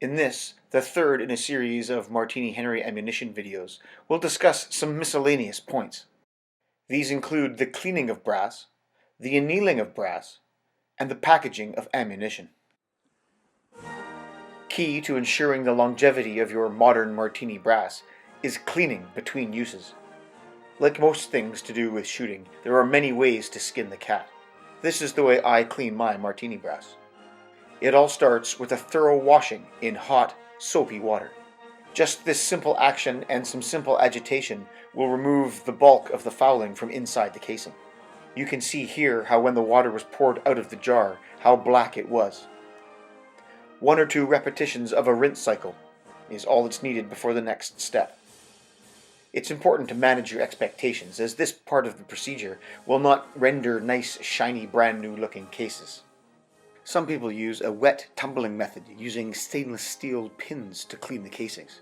In this, the third in a series of Martini-Henry ammunition videos, we'll discuss some miscellaneous points. These include the cleaning of brass, the annealing of brass, and the packaging of ammunition. Key to ensuring the longevity of your modern Martini brass is cleaning between uses. Like most things to do with shooting, there are many ways to skin the cat. This is the way I clean my Martini brass. It all starts with a thorough washing in hot, soapy water. Just this simple action and some simple agitation will remove the bulk of the fouling from inside the casing. You can see here how when the water was poured out of the jar, how black it was. 1 or 2 repetitions of a rinse cycle is all that's needed before the next step. It's important to manage your expectations, as this part of the procedure will not render nice, shiny, brand new looking cases. Some people use a wet tumbling method using stainless steel pins to clean the casings.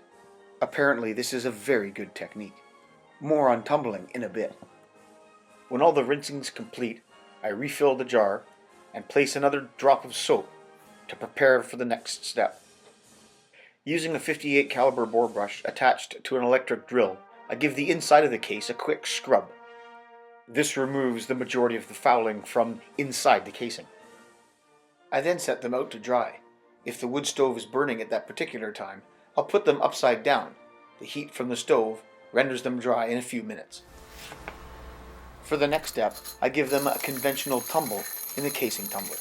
Apparently this is a very good technique. More on tumbling in a bit. When all the rinsing's complete, I refill the jar and place another drop of soap to prepare for the next step. Using a .58 caliber bore brush attached to an electric drill, I give the inside of the case a quick scrub. This removes the majority of the fouling from inside the casing. I then set them out to dry. If the wood stove is burning at that particular time, I'll put them upside down. The heat from the stove renders them dry in a few minutes. For the next step, I give them a conventional tumble in the casing tumbler.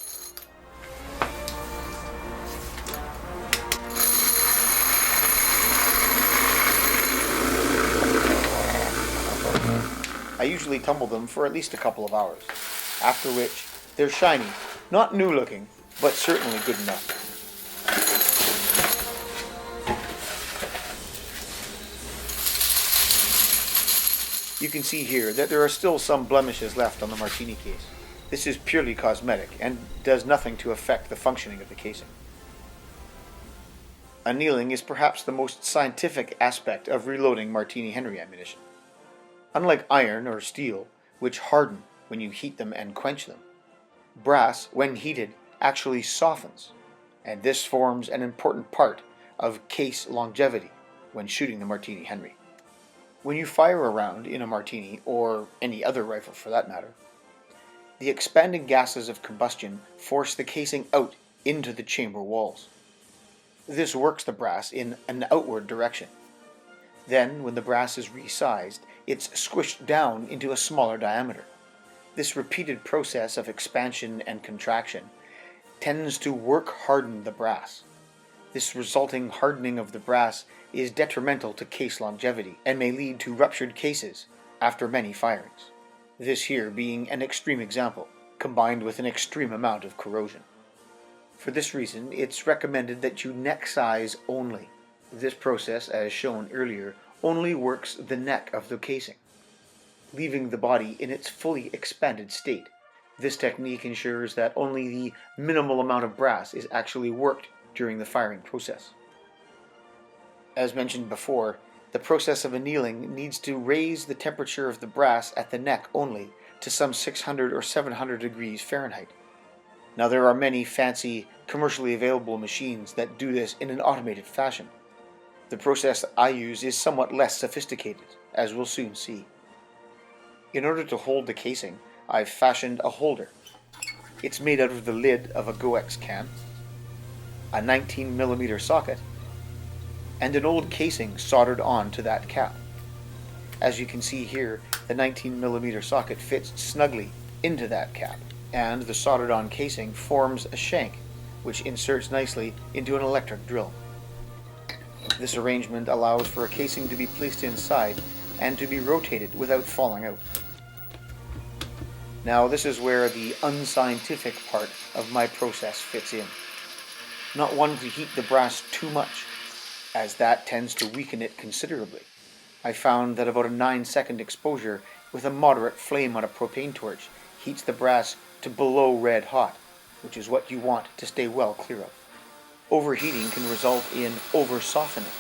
I usually tumble them for at least a couple of hours, after which they're shiny, not new looking, but certainly good enough. You can see here that there are still some blemishes left on the Martini case. This is purely cosmetic and does nothing to affect the functioning of the casing. Annealing is perhaps the most scientific aspect of reloading Martini-Henry ammunition. Unlike iron or steel, which harden when you heat them and quench them, brass, when heated, actually softens, and this forms an important part of case longevity when shooting the Martini-Henry. When you fire a round in a Martini, or any other rifle for that matter, the expanding gases of combustion force the casing out into the chamber walls. This works the brass in an outward direction. Then, when the brass is resized, it's squished down into a smaller diameter. This repeated process of expansion and contraction tends to work harden the brass. This resulting hardening of the brass is detrimental to case longevity and may lead to ruptured cases after many firings. This here being an extreme example, combined with an extreme amount of corrosion. For this reason, it's recommended that you neck size only. This process, as shown earlier, only works the neck of the casing, leaving the body in its fully expanded state. This technique ensures that only the minimal amount of brass is actually worked during the firing process. As mentioned before, the process of annealing needs to raise the temperature of the brass at the neck only to some 600 or 700 degrees Fahrenheit. Now there are many fancy, commercially available machines that do this in an automated fashion. The process I use is somewhat less sophisticated, as we'll soon see. In order to hold the casing, I've fashioned a holder. It's made out of the lid of a Go-Ex can, a 19mm socket, and an old casing soldered on to that cap. As you can see here, the 19mm socket fits snugly into that cap, and the soldered on casing forms a shank, which inserts nicely into an electric drill. This arrangement allows for a casing to be placed inside and to be rotated without falling out. Now this is where the unscientific part of my process fits in. Not one to heat the brass too much, as that tends to weaken it considerably. I found that about a 9-second exposure with a moderate flame on a propane torch heats the brass to below red hot, which is what you want to stay well clear of. Overheating can result in over-softening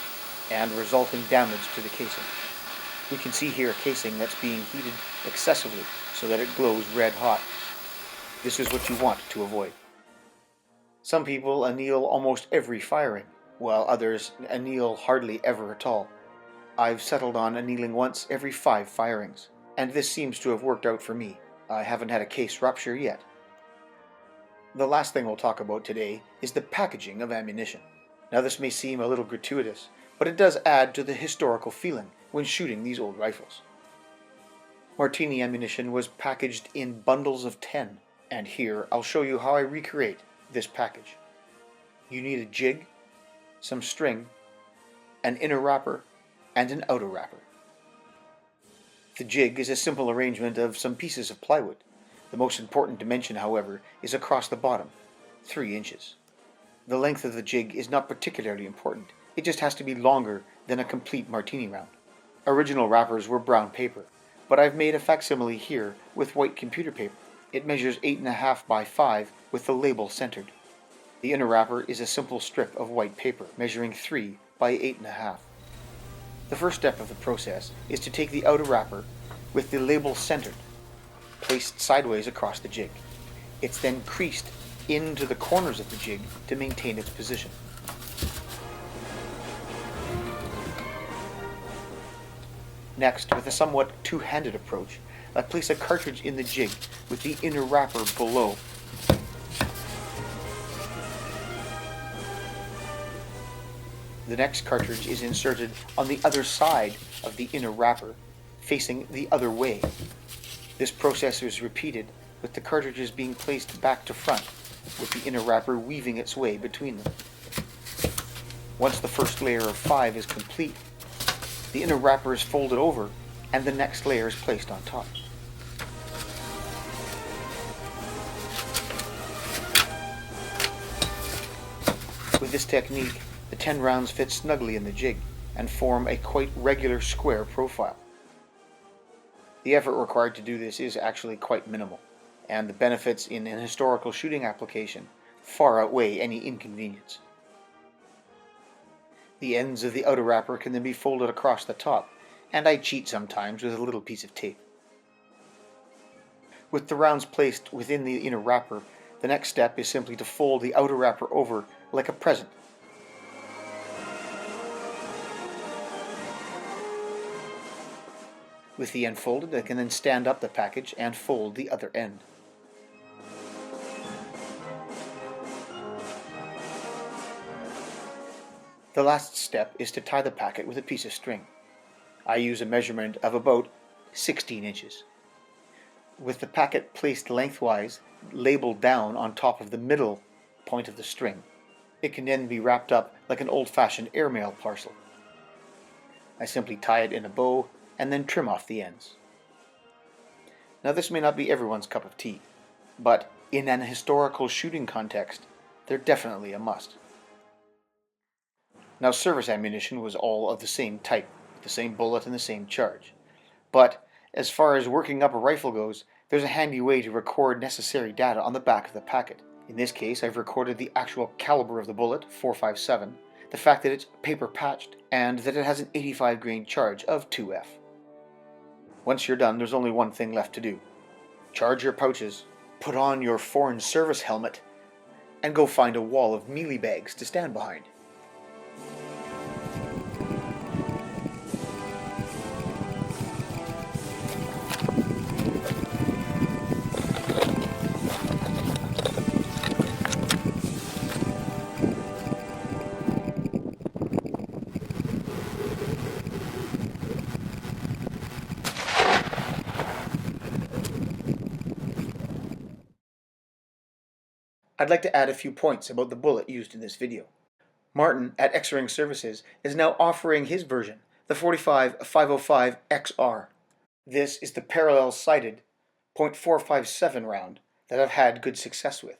and resulting damage to the casing. We can see here a casing that's being heated excessively so that it glows red hot. This is what you want to avoid. Some people anneal almost every firing, while others anneal hardly ever at all. I've settled on annealing once every 5 firings, and this seems to have worked out for me. I haven't had a case rupture yet. The last thing we'll talk about today is the packaging of ammunition. Now this may seem a little gratuitous, but it does add to the historical feeling when shooting these old rifles. Martini ammunition was packaged in bundles of 10, and here I'll show you how I recreate this package. You need a jig, some string, an inner wrapper, and an outer wrapper. The jig is a simple arrangement of some pieces of plywood. The most important dimension, however, is across the bottom, 3 inches. The length of the jig is not particularly important. It just has to be longer than a complete martini round. Original wrappers were brown paper, but I've made a facsimile here with white computer paper. It measures 8.5 by 5 with the label centered. The inner wrapper is a simple strip of white paper measuring 3 by 8.5. The first step of the process is to take the outer wrapper with the label centered, placed sideways across the jig. It's then creased into the corners of the jig to maintain its position. Next, with a somewhat two-handed approach, I place a cartridge in the jig with the inner wrapper below. The next cartridge is inserted on the other side of the inner wrapper, facing the other way. This process is repeated with the cartridges being placed back to front, with the inner wrapper weaving its way between them. Once the first layer of 5 is complete, the inner wrapper is folded over and the next layer is placed on top. With this technique, the 10 rounds fit snugly in the jig and form a quite regular square profile. The effort required to do this is actually quite minimal, and the benefits in an historical shooting application far outweigh any inconvenience. The ends of the outer wrapper can then be folded across the top, and I cheat sometimes with a little piece of tape. With the rounds placed within the inner wrapper, the next step is simply to fold the outer wrapper over like a present. With the end folded, I can then stand up the package and fold the other end. The last step is to tie the packet with a piece of string. I use a measurement of about 16 inches. With the packet placed lengthwise, labeled down on top of the middle point of the string, it can then be wrapped up like an old-fashioned airmail parcel. I simply tie it in a bow and then trim off the ends. Now this may not be everyone's cup of tea, but in an historical shooting context, they're definitely a must. Now service ammunition was all of the same type, the same bullet and the same charge. But as far as working up a rifle goes, there's a handy way to record necessary data on the back of the packet. In this case, I've recorded the actual caliber of the bullet, .457, the fact that it's paper patched, and that it has an 85 grain charge of 2F. Once you're done, there's only one thing left to do. Charge your pouches, put on your foreign service helmet, and go find a wall of mealie bags to stand behind. I'd like to add a few points about the bullet used in this video. Martin at X-Ring Services is now offering his version, the 45-505 XR. This is the parallel-sighted .457 round that I've had good success with.